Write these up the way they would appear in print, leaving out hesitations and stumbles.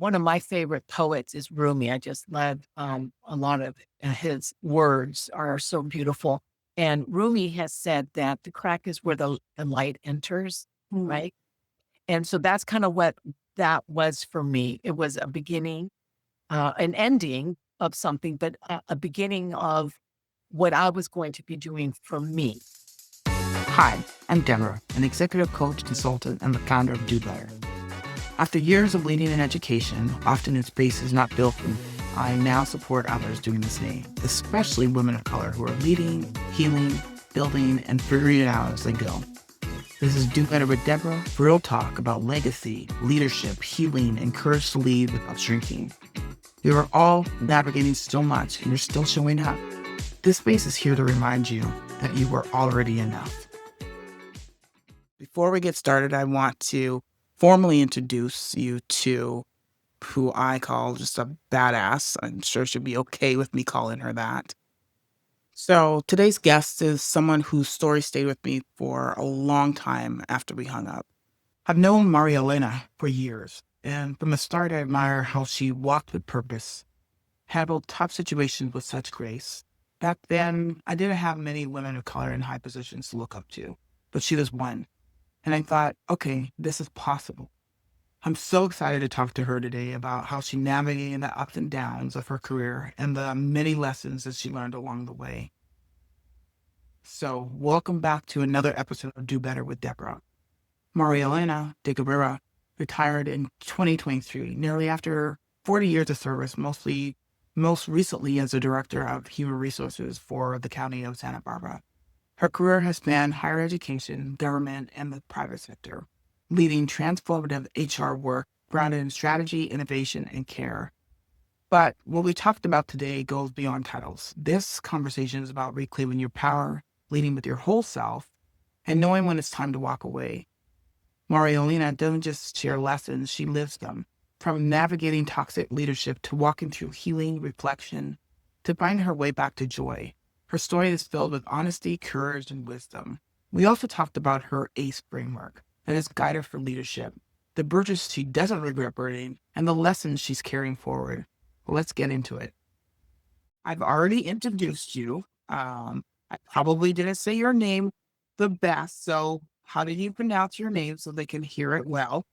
one of my favorite poets is Rumi. I just love a lot of his words are so beautiful. And Rumi has said that the crack is where the light enters, right? And so that's kind of what that was for me. It was a beginning, an ending of something, but a beginning of what I was going to be doing for me. Hi, I'm Debra, an executive coach, consultant, and the founder of Do Better. After years of leading in education, often in spaces not built for me, I now support others doing the same, especially women of color who are leading, healing, building, and figuring it out as they go. This is Do Better with Debra, real talk about legacy, leadership, healing, and courage to lead without shrinking. We are all navigating so much, and you're still showing up. This space is here to remind you that you are already enough. Before we get started, I want to formally introduce you to who I call just a badass. I'm sure she'll be okay with me calling her that. So today's guest is someone whose story stayed with me for a long time after we hung up. I've known Maria Elena for years, and from the start, I admire how she walked with purpose, handled tough situations with such grace. Back then, I didn't have many women of color in high positions to look up to, but she was one. And I thought, okay, this is possible. I'm so excited to talk to her today about how she navigated the ups and downs of her career and the many lessons that she learned along the way. So welcome back to another episode of Do Better with Debra. Maria Elena De Guevara retired in 2023, nearly after 40 years of service, most recently as the Director of Human Resources for the County of Santa Barbara. Her career has spanned higher education, government, and the private sector, leading transformative HR work grounded in strategy, innovation, and care. But what we talked about today goes beyond titles. This conversation is about reclaiming your power, leading with your whole self, and knowing when it's time to walk away. Maria Elena doesn't just share lessons, she lives them. From navigating toxic leadership to walking through healing, reflection, to finding her way back to joy. Her story is filled with honesty, courage, and wisdom. We also talked about her ACE framework that has guided her for leadership, the bridges she doesn't regret burning, and the lessons she's carrying forward. Well, let's get into it. I've already introduced you. I probably didn't say your name the best, so how did you pronounce your name so they can hear it well?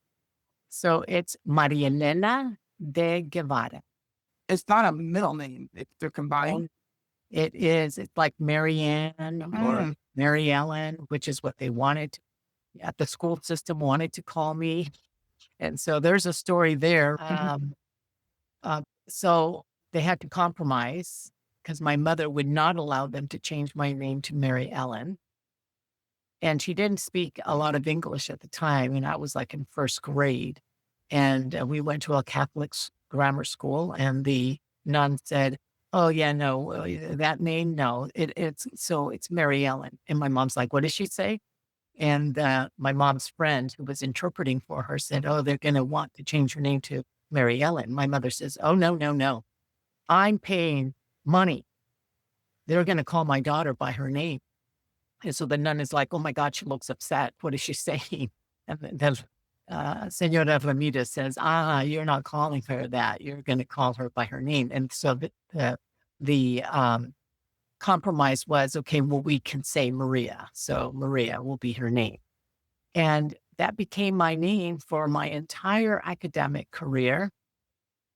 So it's Maria Elena De Guevara. It's not a middle name. They're combined. It is. It's like Marianne or Mm. Mary Ellen, which is what they wanted. At the school system wanted to call me. And so there's a story there. So they had to compromise because my mother would not allow them to change my name to Mary Ellen. And she didn't speak a lot of English at the time. And I was like in first grade. And we went to a Catholic grammar school, and the nun said, "Oh yeah, no, that name, no, it's Mary Ellen." And my mom's like, "What did she say?" And my mom's friend who was interpreting for her said, "Oh, they're going to want to change your name to Mary Ellen." My mother says, "Oh, no, no, no. I'm paying money. They're going to call my daughter by her name." And so the nun is like, "Oh my God, she looks upset. What is she saying?" And then Senora Ramirez says, "You're not calling her that. You're going to call her by her name." And so the compromise was, okay, well, we can say Maria. So Maria will be her name. And that became my name for my entire academic career.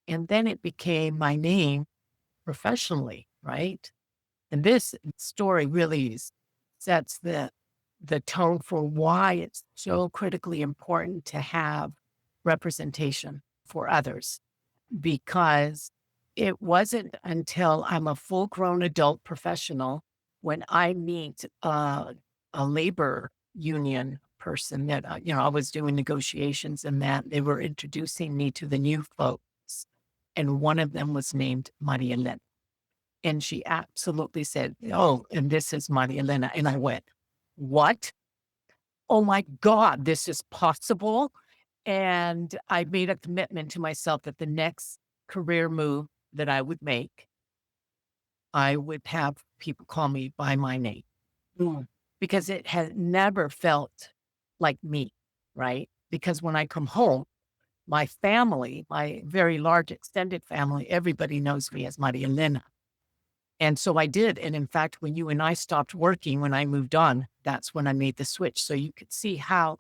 And then it became my name professionally, right? And this story really sets the tone for why it's so critically important to have representation for others, because it wasn't until I'm a full grown adult professional when I meet a labor union person that, I was doing negotiations and that they were introducing me to the new folks. And one of them was named Maria Elena. And she absolutely said, "Oh, and this is Maria Elena." And I went, "What? Oh my God, this is possible." And I made a commitment to myself that the next career move that I would make, I would have people call me by my name. Because it had never felt like me, right? Because when I come home, my family, my very large extended family, everybody knows me as Maria Elena. And so I did. And in fact, when you and I stopped working, when I moved on, that's when I made the switch. So you could see how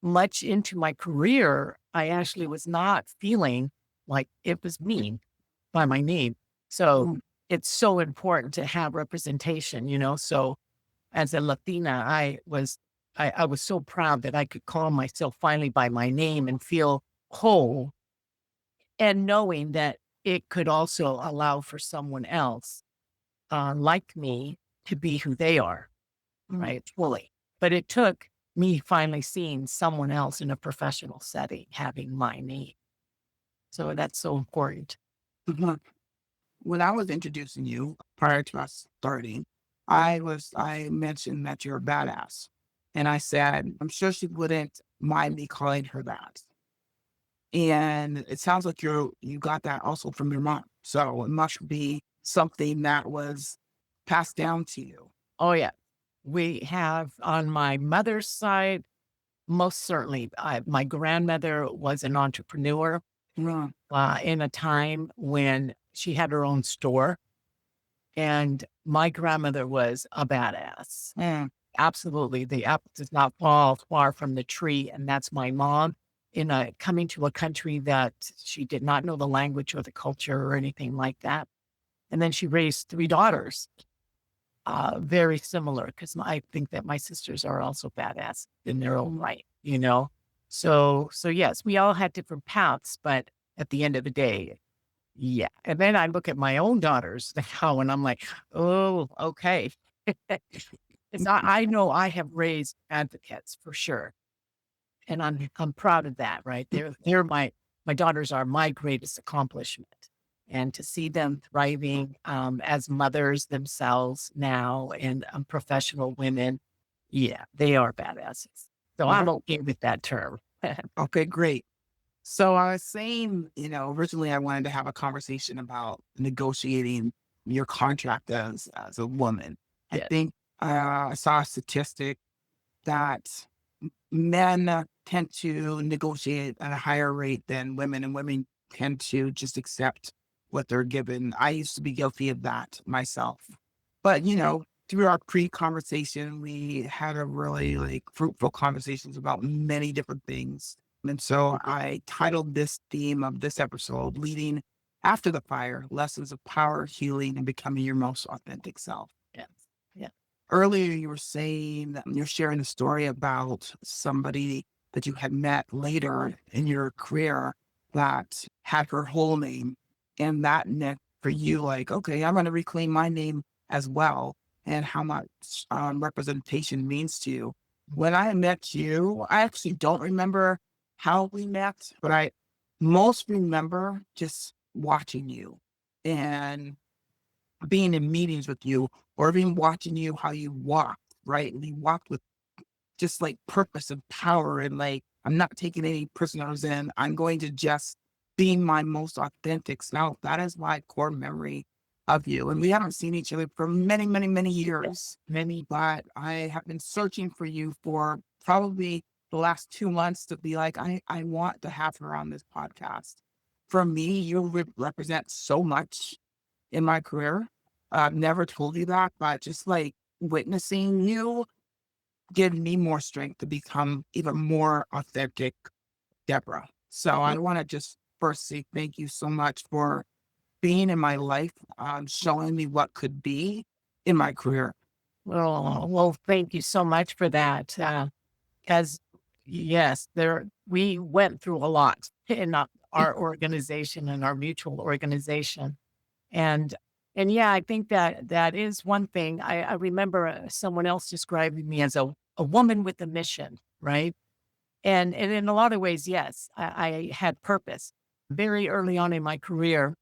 much into my career, I actually was not feeling like it was me by my name. So it's so important to have representation, So as a Latina, I was so proud that I could call myself finally by my name and feel whole, and knowing that it could also allow for someone else like me to be who they are, right? Fully. But it took me finally seeing someone else in a professional setting having my name. So that's so important. Mhm. When I was introducing you prior to us starting, I mentioned that you're a badass. And I said, I'm sure she wouldn't mind me calling her that. And it sounds like you got that also from your mom. So it must be something that was passed down to you. Oh, yeah. We have on my mother's side, most certainly, my grandmother was an entrepreneur Yeah. in a time when she had her own store. And my grandmother was a badass. Mm. Absolutely. The apple does not fall far from the tree. And that's my mom coming to a country that she did not know the language or the culture or anything like that. And then she raised three daughters, very similar, because I think that my sisters are also badass in their own right. So yes, we all had different paths, but at the end of the day, yeah. And then I look at my own daughters now and I'm like, oh, okay. 'Cause I know I have raised advocates for sure. And I'm proud of that, right? They're my daughters are my greatest accomplishment. And to see them thriving as mothers themselves now and professional women, yeah, they are badasses. So I'm okay with that term. Okay, great. So I was saying, originally I wanted to have a conversation about negotiating your contract as a woman. I Yes, think I saw a statistic that men tend to negotiate at a higher rate than women, and women tend to just accept what they're given. I used to be guilty of that myself. But, through our pre-conversation, we had a really fruitful conversations about many different things. And so I titled this theme of this episode, Leading After the Fire, Lessons of Power, Healing, and Becoming Your Most Authentic Self. yes, yeah, Earlier, you were saying that you're sharing a story about somebody that you had met later in your career that had her whole name. And that meant for you, like, okay, I'm going to reclaim my name as well, and how much representation means to you. When I met you, I actually don't remember how we met, but I most remember just watching you and being in meetings with you, or even watching you how you walk, right? And you walked with just purpose and power, and I'm not taking any prisoners in. I'm going to just be my most authentic self. That is my core memory of you. And we haven't seen each other for many, many, many years. many. But I have been searching for you for probably the last 2 months to be like, I want to have her on this podcast. For me, you represent so much in my career. I've never told you that, but just witnessing you give me more strength to become even more authentic Deborah. So I want to just first say thank you so much for being in my life, showing me what could be in my career. Well, thank you so much for that. Because yes, we went through a lot in our organization and our mutual organization. And and yeah, I think that that is one thing. I remember someone else describing me as a woman with a mission, right? And in a lot of ways, yes, I had purpose. Very early on in my career,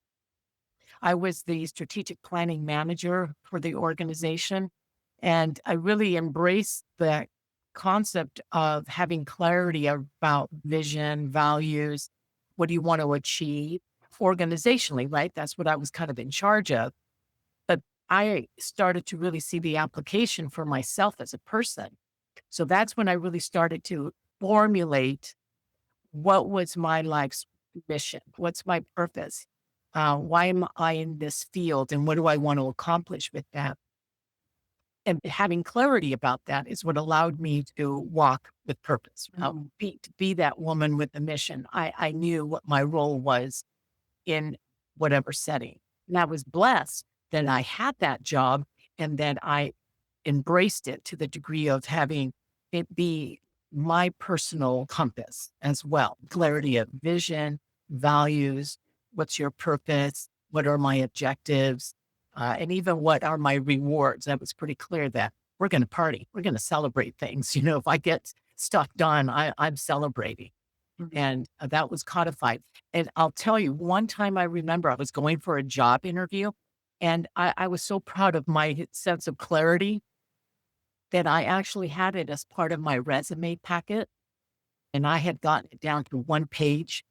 I was the strategic planning manager for the organization. And I really embraced the concept of having clarity about vision, values. What do you want to achieve organizationally, right? That's what I was kind of in charge of. But I started to really see the application for myself as a person. So that's when I really started to formulate what was my life's mission? What's my purpose? Why am I in this field? And what do I want to accomplish with that? And having clarity about that is what allowed me to walk with purpose, to be that woman with a mission. I knew what my role was in whatever setting. And I was blessed that I had that job and that I embraced it to the degree of having it be my personal compass as well. Clarity of vision, values, what's your purpose, what are my objectives, and even what are my rewards. That was pretty clear that we're going to party, we're going to celebrate things. If I get stuff done, I'm celebrating. And that was codified. And I'll tell you, one time I remember I was going for a job interview and I was so proud of my sense of clarity that I actually had it as part of my resume packet. And I had gotten it down to one page.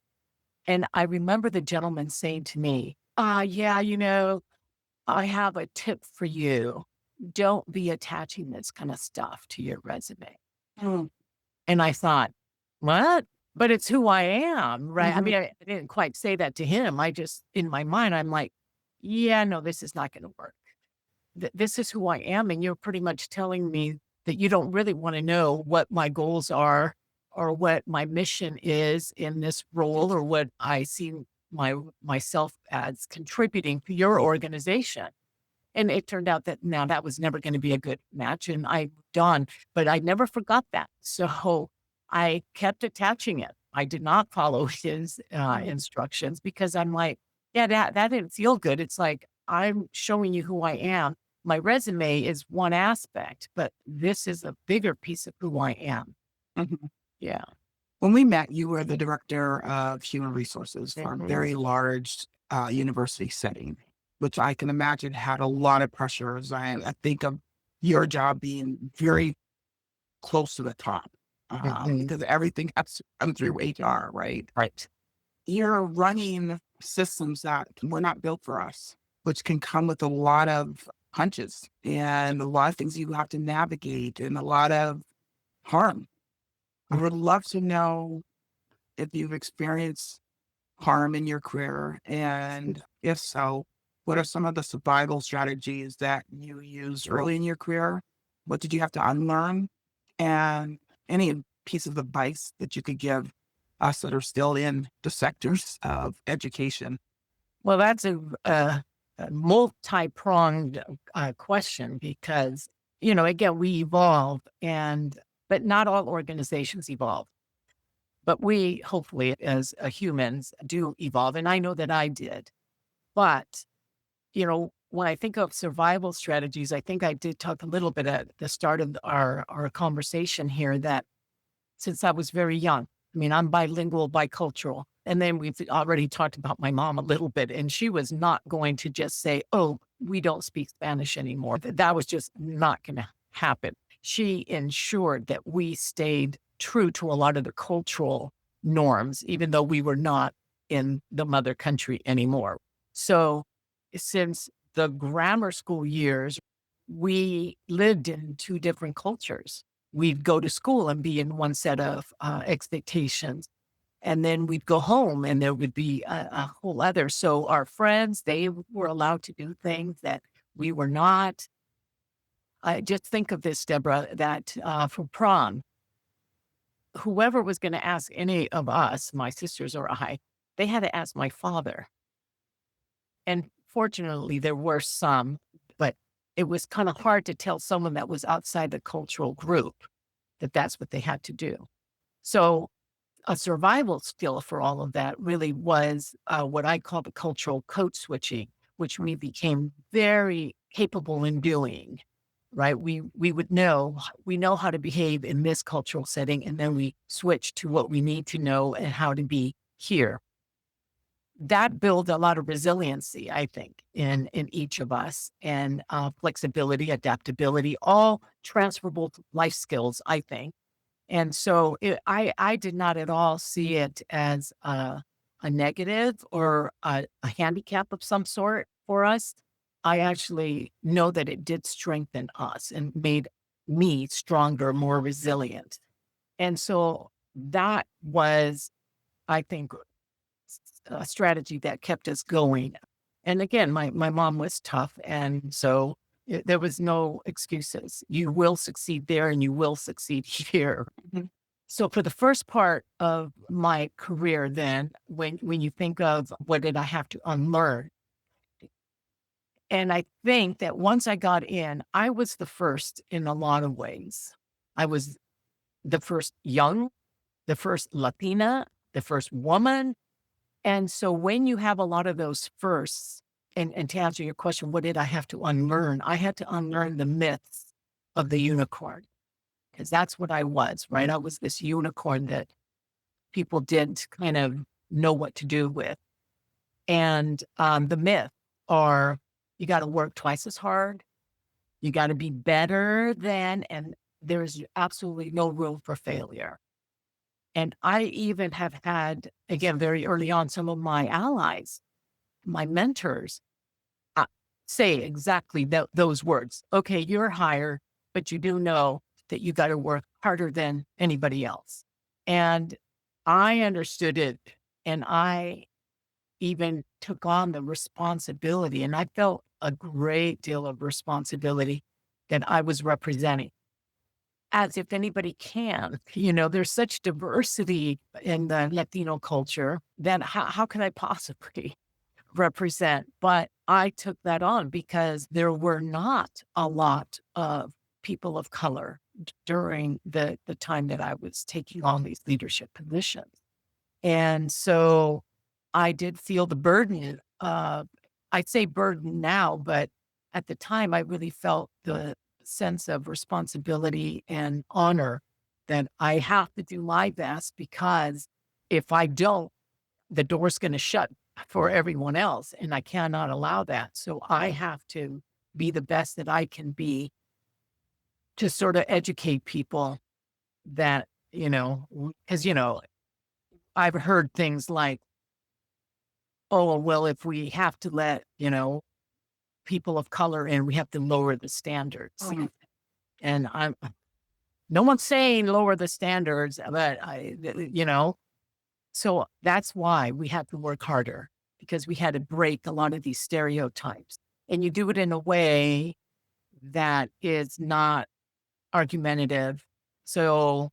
And I remember the gentleman saying to me, yeah, I have a tip for you. Don't be attaching this kind of stuff to your resume. And I thought, what? But it's who I am, right? I mean, I didn't quite say that to him. I just, in my mind, I'm like, yeah, no, this is not going to work. This is who I am. And you're pretty much telling me that you don't really want to know what my goals are or what my mission is in this role or what I see myself as contributing to your organization. And it turned out that now that was never going to be a good match. And I moved on, but I never forgot that. So I kept attaching it. I did not follow his instructions because I'm like, yeah, that didn't feel good. It's like, I'm showing you who I am. My resume is one aspect, but this is a bigger piece of who I am. Mhm. Yeah. When we met, you were the director of human resources for a Mhm. very large university setting, which I can imagine had a lot of pressures. I think of your job being very close to the top Mhm. because everything has to come through HR, right? Right. You're running systems that were not built for us, which can come with a lot of punches and a lot of things you have to navigate and a lot of harm. I would love to know if you've experienced harm in your career, and if so, what are some of the survival strategies that you used early in your career? What did you have to unlearn? And any piece of advice that you could give us that are still in the sectors of education? Well, that's a multi-pronged question because, again, we evolve but not all organizations evolve. But we hopefully as humans do evolve. And I know that I did. But, when I think of survival strategies, I think I did talk a little bit at the start of our conversation here that since I was very young. I mean, I'm bilingual, bicultural. And then we've already talked about my mom a little bit, and she was not going to just say, oh, we don't speak Spanish anymore. That was just not going to happen. She ensured that we stayed true to a lot of the cultural norms, even though we were not in the mother country anymore. So since the grammar school years, we lived in two different cultures. We'd go to school and be in one set of expectations. And then we'd go home and there would be a whole other. So our friends, they were allowed to do things that we were not. I just think of this, Deborah, that for prom, whoever was going to ask any of us, my sisters or I, they had to ask my father. And fortunately, there were some, but it was kind of hard to tell someone that was outside the cultural group that that's what they had to do. So a survival skill for all of that really was what I call the cultural code switching, which we became very capable in doing. Right? We know how to behave in this cultural setting, and then we switch to what we need to know and how to be here. That builds a lot of resiliency, I think, in each of us, and flexibility, adaptability, all transferable life skills, I think. And so I did not at all see it as a negative or a handicap of some sort for us. I actually know that it did strengthen us and made me stronger, more resilient. And so that was I think, a strategy that kept us going. And again, my mom was tough, and so there was no excuses. You will succeed there, and you will succeed here. Mhm. So for the first part of my career, then when you think of what did I have to unlearn, and I think that once I got in, I was the first in a lot of ways. I was the first young, the first Latina, the first woman. And so when you have a lot of those firsts, and to answer your question, what did I have to unlearn? I had to unlearn the myths of the unicorn, because that's what I was, right? I was this unicorn that people didn't kind of know what to do with. And the myth are you got to work twice as hard, you got to be better than, and there's absolutely no room for failure. And I even have had, again, very early on, some of my allies, my mentors, uh, say exactly those words. Okay, you're hired, but you do know that you got to work harder than anybody else. And I understood it. And I even took on the responsibility. And I felt a great deal of responsibility that I was representing, as if anybody can. There's such diversity in the Latino culture that how can I possibly represent? But I took that on because there were not a lot of people of color during the time that I was taking on these leadership positions. And so I did feel the burden of, I'd say burden now, but at the time I really felt the sense of responsibility and honor that I have to do my best, because if I don't, the door's going to shut for everyone else. And I cannot allow that. So I have to be the best that I can be to sort of educate people that, because, I've heard things like, oh, well, if we have to let, people of color in, we have to lower the standards. Mhm. And no one's saying lower the standards, but so that's why we have to work harder, because we had to break a lot of these stereotypes. And you do it in a way that is not argumentative. So,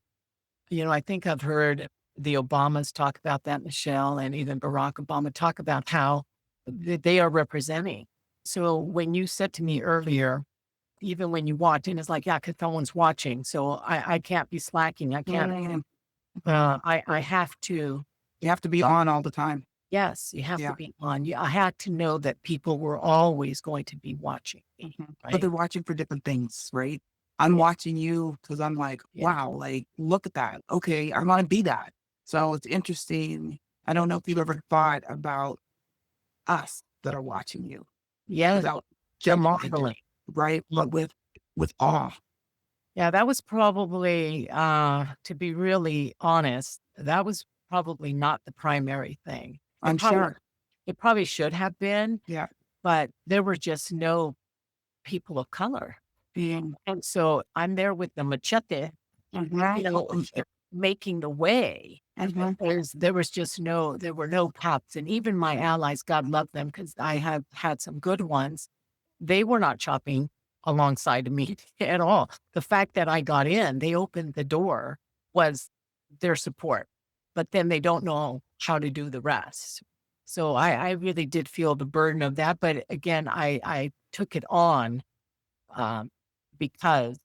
I think I've heard the Obamas talk about that, Michelle, and even Barack Obama talk about how they are representing. So when you said to me earlier, even when you walked in, it's like, yeah, because someone's watching. So I can't be slacking. I can't, Mm. I have to, You have to be on all the time. yes, you have to Yeah. be on. I had to know that people were always going to be watching me, But they're right? watching for different things, right? I'm Yeah. watching you because I'm like, Yeah. wow, like, look at that. Okay, I want to be that. So it's interesting. I don't know if you've ever thought about us that are watching you Yeah. without The judgment, modeling. right? But with awe. Yeah, that was probably, to be really honest, that was probably not the primary thing. It I'm probably sure. it probably should have been, Yeah. but there were just no people of color. Being And so I'm there with the machete, you know, making the way. Mhm. There were no cops. And even my allies, God love them, because I have had some good ones, they were not chopping alongside of me at all. The fact that I got in, they opened the door, was their support, but then they don't know how to do the rest. So I really did feel the burden of that. But again, I took it on, um, because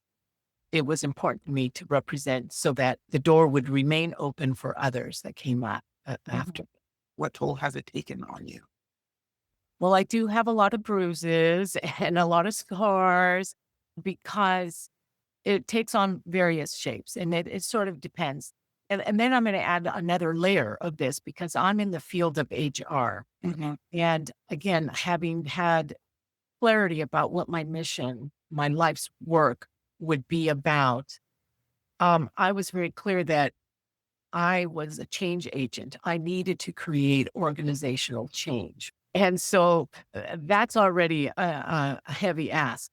it was important to me to represent, so that the door would remain open for others that came up after. Mhm. What toll has it taken on you? Well, I do have a lot of bruises and a lot of scars, because it takes on various shapes, and it sort of depends. And then I'm going to add another layer of this, because I'm in the field of HR. Mhm. And again, having had clarity about what my mission, my life's work would be about, I was very clear that I was a change agent. I needed to create organizational change. And so that's already a heavy ask,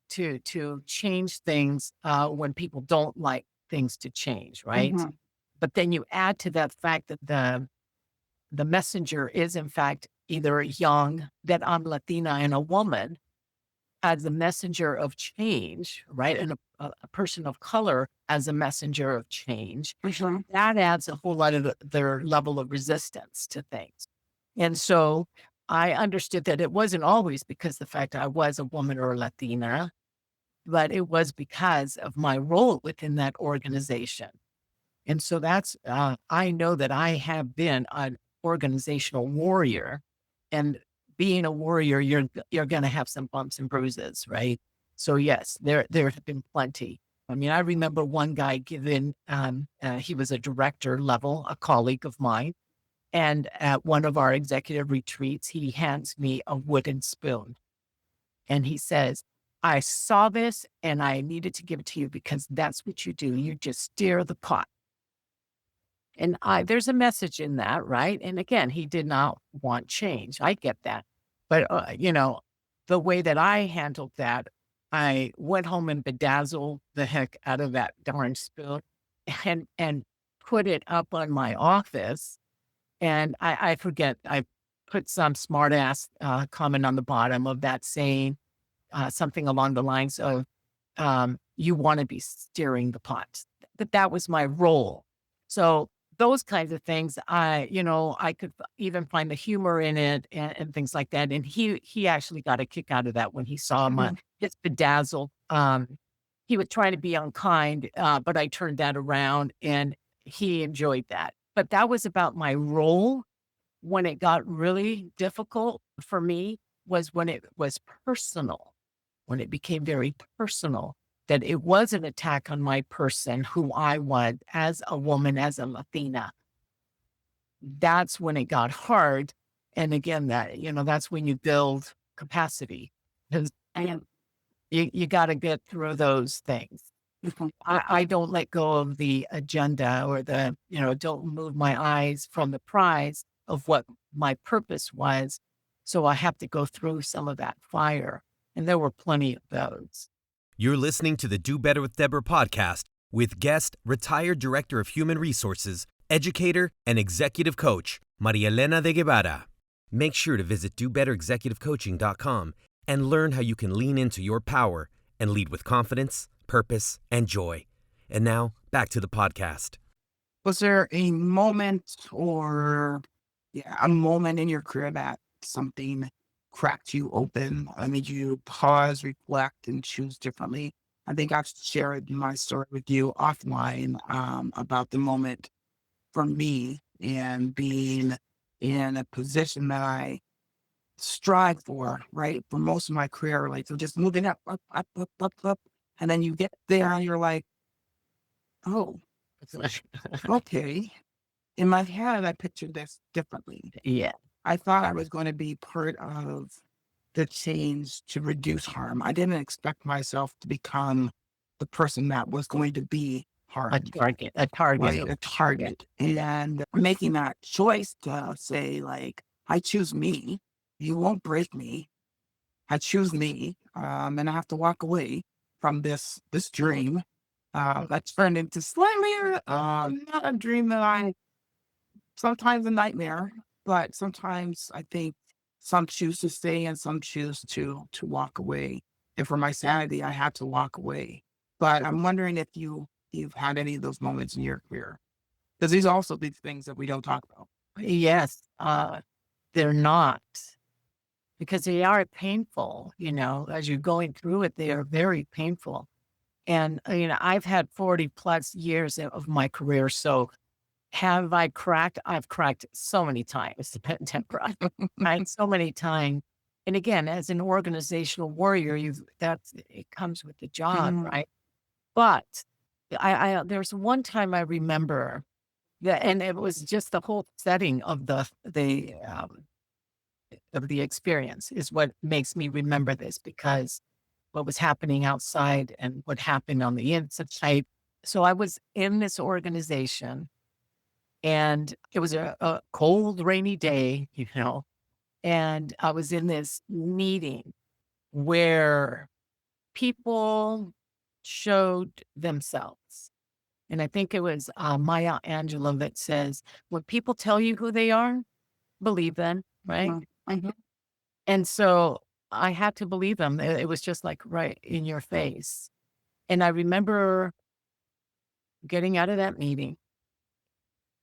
to change things when people don't like things to change, right? Mhm. But then you add to that fact that the messenger is in fact either young, that I'm Latina and a woman as a messenger of change, right? And a person of color as a messenger of change, Mhm. that adds a whole lot of their level of resistance to things. And so I understood that it wasn't always because the fact I was a woman or a Latina, but it was because of my role within that organization. And so I know that I have been an organizational warrior, and being a warrior, you're going to have some bumps and bruises, right? So yes, there have been plenty. I mean, I remember one guy he was a director level, a colleague of mine. And at one of our executive retreats, he hands me a wooden spoon and he says, I saw this and I needed to give it to you because that's what you do. You just stir the pot. And there's a message in that, right? And again, he did not want change. I get that. But, the way that I handled that, I went home and bedazzled the heck out of that darn spoon and put it up on my office. And I forget, I put some smart ass comment on the bottom of that saying something along the lines of, you want to be steering the pot. That was my role. So those kinds of things, I could even find the humor in it and things like that. And he actually got a kick out of that when he saw my Mhm. his bedazzle. He was trying to be unkind, but I turned that around and he enjoyed that. But that was about my role. When it got really difficult for me was when it was personal, when it became very personal, that it was an attack on my person, who I was as a woman, as a Latina. That's when it got hard. And again, that's when you build capacity, 'cause you got to get through those things. Mhm. I don't let go of the agenda or don't move my eyes from the prize of what my purpose was. So I have to go through some of that fire. And there were plenty of those. You're listening to the Do Better with Deborah podcast with guest, retired director of human resources, educator, and executive coach, Maria Elena De Guevara. Make sure to visit dobetterexecutivecoaching.com and learn how you can lean into your power and lead with confidence, purpose, and joy. And now, back to the podcast. Was there a moment or a moment in your career that something cracked you open? I made you pause, reflect, and choose differently. I think I've shared my story with you offline about the moment for me and being in a position that I strive for, right? For most of my career, like so just moving up, up, up, up, up, up. And then you get there and you're like, oh, okay. In my head, I pictured this differently. Yeah. I thought I was going to be part of the change to reduce harm. I didn't expect myself to become the person that was going to be A harmed, target, a target. right? A Yeah. target. And making that choice to say, like, I choose me. You won't break me. I choose me. And I have to walk away from this dream that turned into slightly not a dream that I sometimes a nightmare, but sometimes I think some choose to stay and some choose to walk away. And for my sanity, I had to walk away. But I'm wondering if you've had any of those moments in your career. Because these are also these things that we don't talk about. Yes. They're not, because they are painful, as you're going through it, they are very painful. And, I've had 40 plus years of my career. So have I cracked? I've cracked so many times, Debra, right? So many times. And again, as an organizational warrior, it comes with the job, Mhm. right? But there's one time I remember that, and it was just the whole setting of the experience is what makes me remember this, because what was happening outside and what happened on the inside. So I was in this organization and it was a cold, rainy day, and I was in this meeting where people showed themselves. And I think it was Maya Angelou that says, when people tell you who they are, believe them, right? Mhm. And so I had to believe them. It was just like right in your face. And I remember getting out of that meeting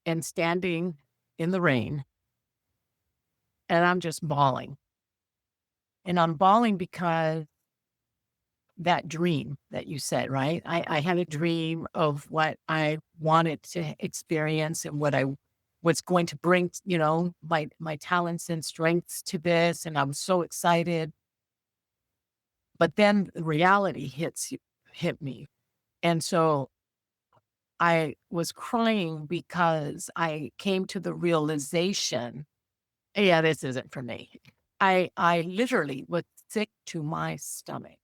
and standing in the rain, and I'm just bawling. And I'm bawling because that dream that you said, right? I had a dream of what I wanted to experience and what I was going to bring, my talents and strengths to this. And I was so excited. But then reality hit me. And so I was crying because I came to the realization, yeah, this isn't for me. I literally was sick to my stomach.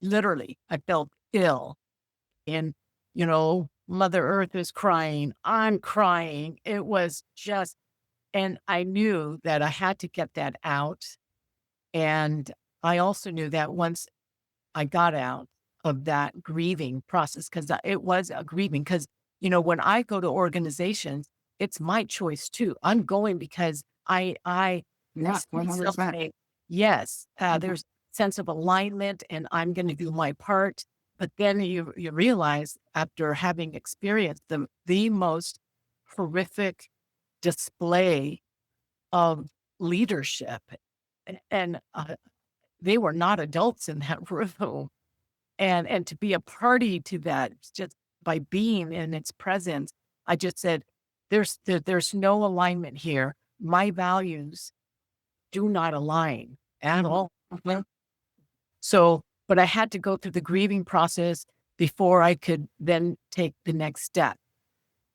Literally, I felt ill. And, Mother Earth is crying. I'm crying. It was just, and I knew that I had to get that out. And I also knew that once I got out of that grieving process, because it was a grieving, because, when I go to organizations, it's my choice too. I'm going because I Yeah, see 100%. something. Yes, Mhm. there's sense of alignment and I'm going to do my part. But then you realize after having experienced the most horrific display of leadership, and they were not adults in that room, and to be a party to that just by being in its presence, I just said, there's no alignment here. My values do not align at Mhm. all. Mhm. So, but I had to go through the grieving process before I could then take the next step.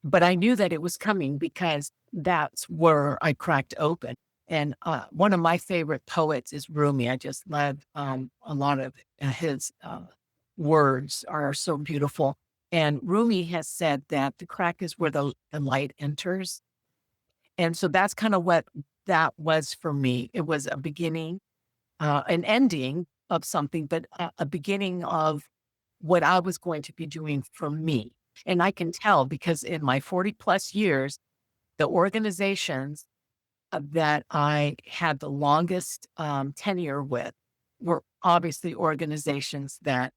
But I knew that it was coming because that's where I cracked open. And one of my favorite poets is Rumi. I just love a lot of his words are so beautiful. And Rumi has said that the crack is where the light enters. And so that's kind of what that was for me. It was a beginning, an ending of something, but a beginning of what I was going to be doing for me. And I can tell because in my 40 plus years, the organizations that I had the longest tenure with were obviously organizations that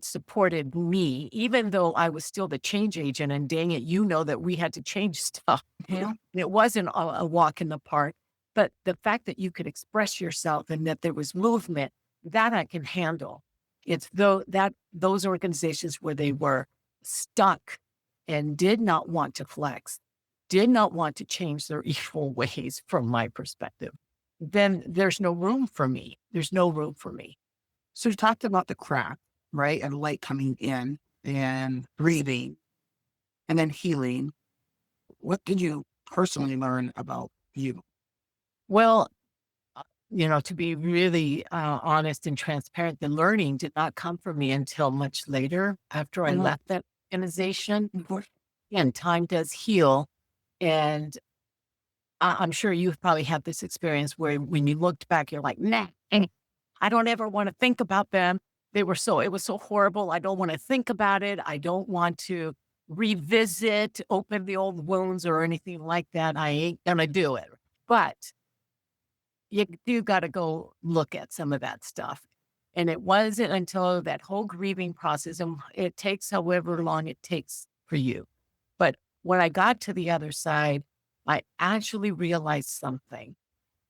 supported me, even though I was still the change agent. And dang it, that we had to change stuff. Mhm. It wasn't a walk in the park, but the fact that you could express yourself and that there was movement, that I can handle. It's though that those organizations where they were stuck and did not want to flex, did not want to change their evil ways from my perspective, then there's no room for me. There's no room for me. So you talked about the crack, right? And light coming in and breathing and then healing. What did you personally learn about you? Well, to be really honest and transparent, the learning did not come from me until much later after I Mhm. left that organization. Of course. And time does heal. And I'm sure you've probably had this experience where when you looked back, you're like, nah, I don't ever want to think about them. It was so horrible. I don't want to think about it. I don't want to revisit, open the old wounds or anything like that. I ain't going to do it. But you do gotta go look at some of that stuff. And it wasn't until that whole grieving process, and it takes however long it takes for you. But when I got to the other side, I actually realized something.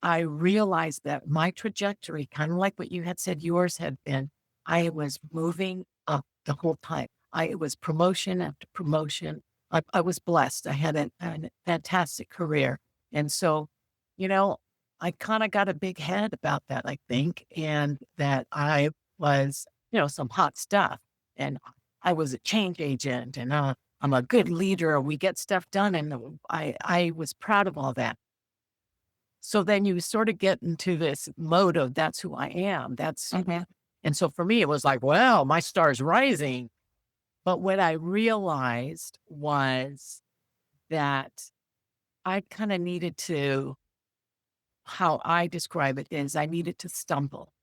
I realized that my trajectory, kind of like what you had said yours had been, I was moving up the whole time. It was promotion after promotion. I was blessed. I had a fantastic career. And so, you know, I kind of got a big head about that, I think, and that I was, some hot stuff. And I was a change agent and I'm a good leader. We get stuff done. And I was proud of all that. So then you sort of get into this mode of that's who I am. Mhm. And so for me, it was like, well, my star's rising. But what I realized was that I kind of needed to, how I describe it is I needed to stumble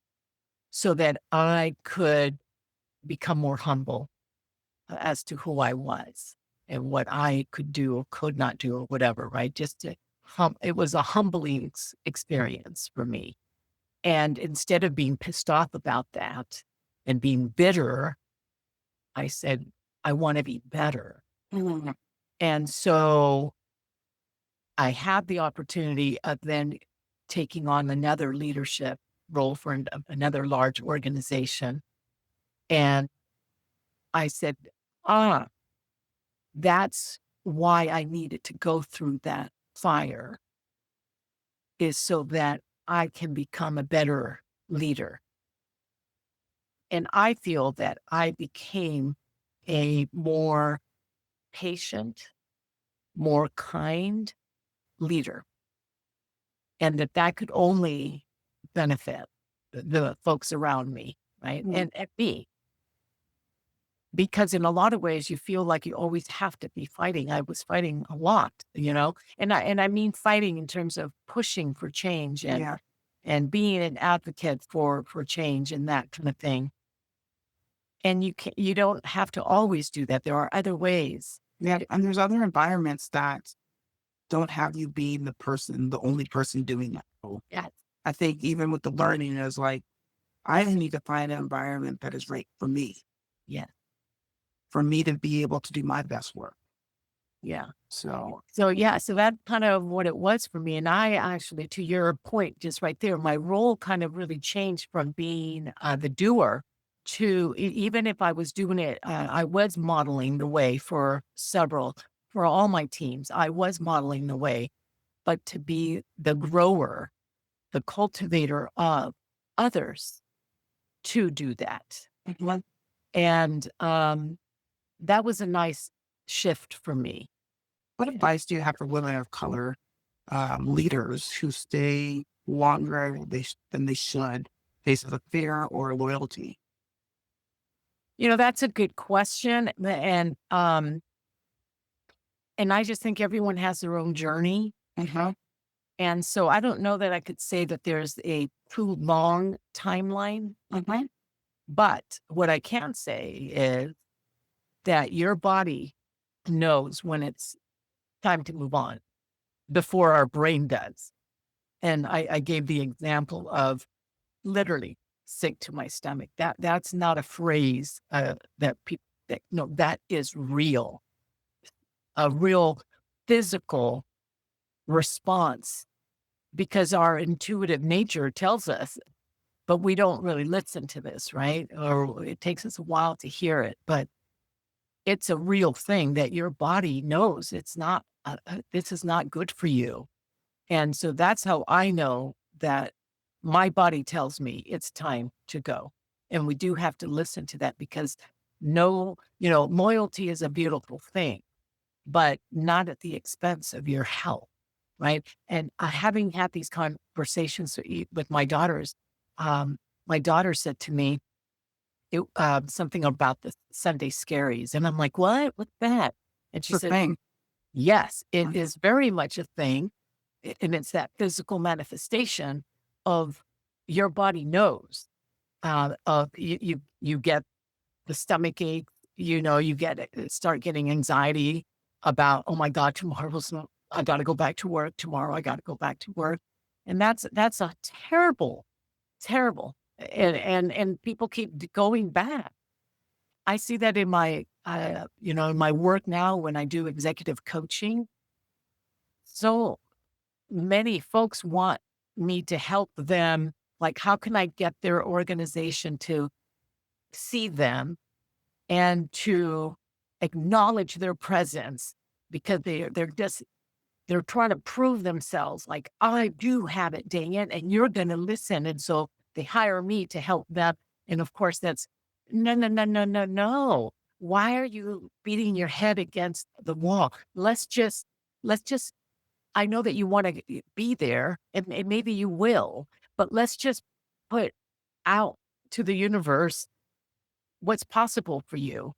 so that I could become more humble as to who I was and what I could do or could not do or whatever, right? Just to it was a humbling experience for me. And instead of being pissed off about that and being bitter, I said, I want to be better. Mhm. And so I had the opportunity of then taking on another leadership role for another large organization. And I said, ah, that's why I needed to go through that fire, is so that I can become a better leader. And I feel that I became a more patient, more kind leader, and that could only benefit the folks around me, right? Mhm. And me, because in a lot of ways you feel like you always have to be fighting. I was fighting a lot, and I mean fighting in terms of pushing for change Yeah. and being an advocate for change and that kind of thing. And you don't have to always do that. There are other ways. Yeah. And there's other environments that don't have you being the only person doing that. So Yeah. I think even with the learning, is like, I need to find an environment that is right Yeah. for me to be able to do my best work. Yeah. So, So yeah, so that's kind of what it was for me. And I actually, to your point, just right there, my role kind of really changed from being the doer to even if I was doing it, I was modeling the way for all my teams. I was modeling the way, but to be the grower, the cultivator of others to do that. mhm. And that was a nice shift for me. What advice do you have for women of color leaders who stay longer than they should, based on fear or loyalty? That's a good question. And I just think everyone has their own journey. Uh-huh. And so I don't know that I could say that there's a too long timeline. Uh-huh. But what I can say is that your body knows when it's time to move on before our brain does. And I gave the example of literally sick to my stomach. That's not a phrase that people that no, that is real, a real physical response because our intuitive nature tells us, but we don't really listen to this, right? Or it takes us a while to hear it, but it's a real thing that your body knows it's not, this is not good for you. And so that's how I know that my body tells me it's time to go. And we do have to listen to that because loyalty is a beautiful thing, but not at the expense of your health. Right. And having had these conversations with my daughters, um, my daughter said to me something about the Sunday scaries. And I'm like, what? What's that? And she It's the said, thing. yes, it Mhm. is very much a thing. And it's that physical manifestation of your body knows. Of you get the stomach ache, you start getting anxiety about, oh my God, I got to go back to work tomorrow. I got to go back to work, and that's a terrible, terrible, and people keep going back. I see that in my work now when I do executive coaching. So many folks want me to help them. Like, how can I get their organization to see them and to acknowledge their presence because they're trying to prove themselves like I do have it, dang it, and you're going to listen. And so they hire me to help them. And of course, that's no, no, no, no, no, no. Why are you beating your head against the wall? Let's just. I know that you want to be there, and maybe you will, but let's just put out to the universe what's possible for you.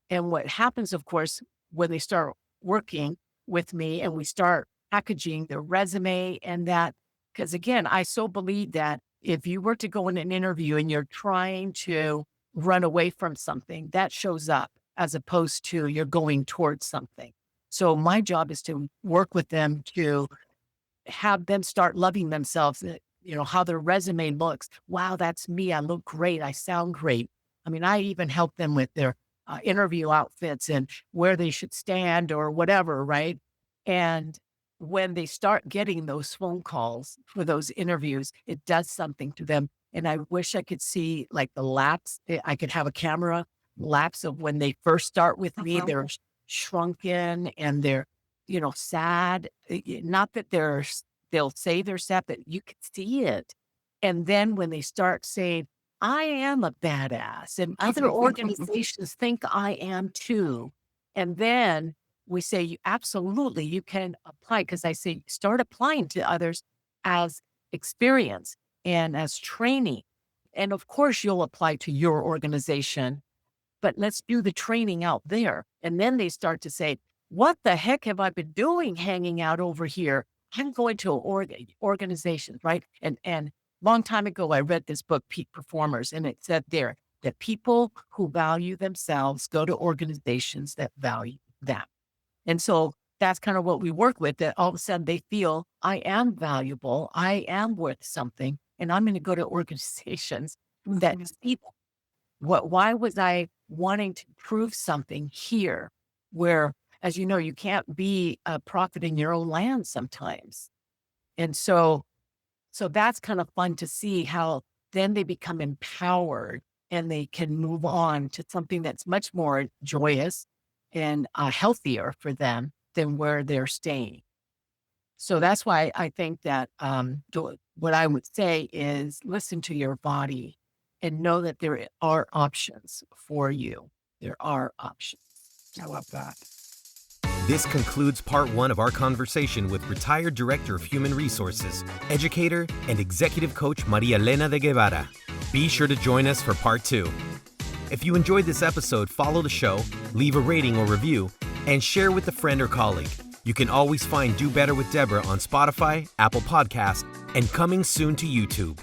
And what happens, of course, when they start working with me and we start packaging their resume and that, because again, I so believe that if you were to go in an interview and you're trying to run away from something, that shows up as opposed to you're going towards something. So my job is to work with them to have them start loving themselves, how their resume looks. Wow, that's me. I look great. I sound great. I mean, I even help them with their interview outfits and where they should stand or whatever, right? And when they start getting those phone calls for those interviews, it does something to them. And I wish I could see like the lapse. I could have a camera lapse of when they first start with me. They're shrunken and they're, sad. Not that they'll say they're sad, but you can see it. And then when they start saying, I am a badass, and other organizations think I am too. And then we say, absolutely, you can apply. Because I say, start applying to others as experience and as training. And of course, you'll apply to your organization, but let's do the training out there. And then they start to say, what the heck have I been doing hanging out over here? I'm going to organizations, right? And long time ago, I read this book, Peak Performers, and it said there that people who value themselves go to organizations that value them. And so that's kind of what we work with, that all of a sudden they feel I am valuable, I am worth something, and I'm going to go to organizations that see that. Why was I wanting to prove something here where, as you know, you can't be a prophet in your own land sometimes. And so that's kind of fun to see how then they become empowered and they can move on to something that's much more joyous and healthier for them than where they're staying. So that's why I think that what I would say is listen to your body and know that there are options for you. There are options. I love that. This concludes part 1 of our conversation with retired Director of Human Resources, educator, and executive coach Maria Elena De Guevara. Be sure to join us for part 2. If you enjoyed this episode, follow the show, leave a rating or review, and share with a friend or colleague. You can always find Do Better with Debra on Spotify, Apple Podcasts, and coming soon to YouTube.